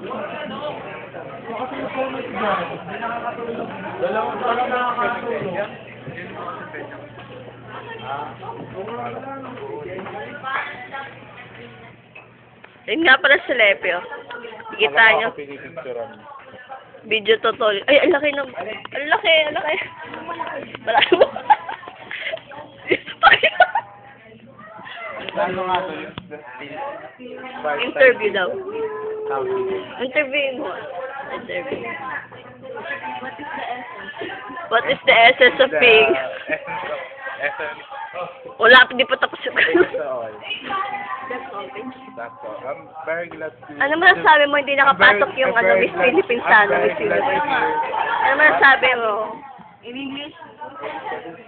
Kasi yung comment dyan, hindi nakakatulog. Dalawang parang nakakatulog. Yun nga pala si Lepe, oh. Kita nyo. Video tutorial. Ay, ang laki ng... Ang laki, ang laki. Wala mo. Ano nga to? Interview daw. Interview mo. Interview. What is the essence of being? Essence. Wala, hindi pa tapos yung That's all. I'm very glad to... Ano masasabi mo, hindi nakapasok yung ano, Miss Philippines sana, Miss Universe? Ano masasabi mo? In English?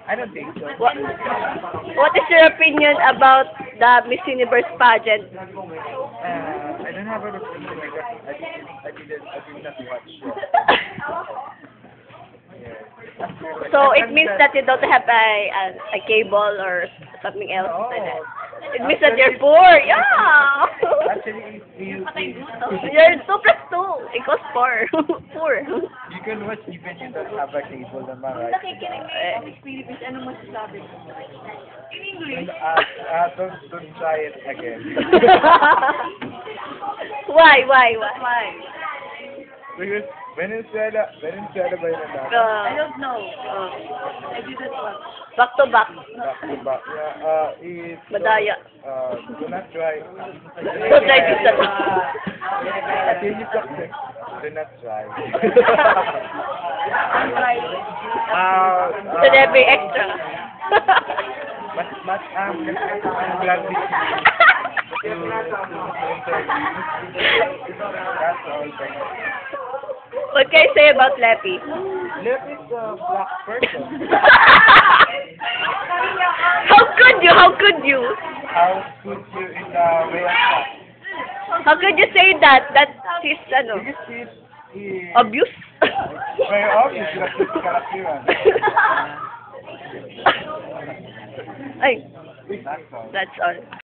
I don't think so. What is your opinion about the Miss Universe pageant? I don't have an opinion because I did not watch it. So it means that you don't have a cable or something else like that. It means that you're poor. Yeah. Actually, You're 2 plus 2 equals 4. Poor. you can watch even you don't have a cable naman, right? Nakikinig ng Miss Philippines, ano masasabi mo? In English. Don't try it again. Why? Because Venezuela ba yun ang dati? I don't know. I didn't watch. Back to back. Back to back. Yeah, Madaya. Do not try. Don't try this at all. Can you practice? Do not try. Celebrity extra. I'm glad to That's all. What can you say about Leppy? Lep is a black person. How could you? How could you in the way of that? How could you say that? That is, ano, Because he abuse? very obvious that he's Kalasiran. Ay, That's all. that's all.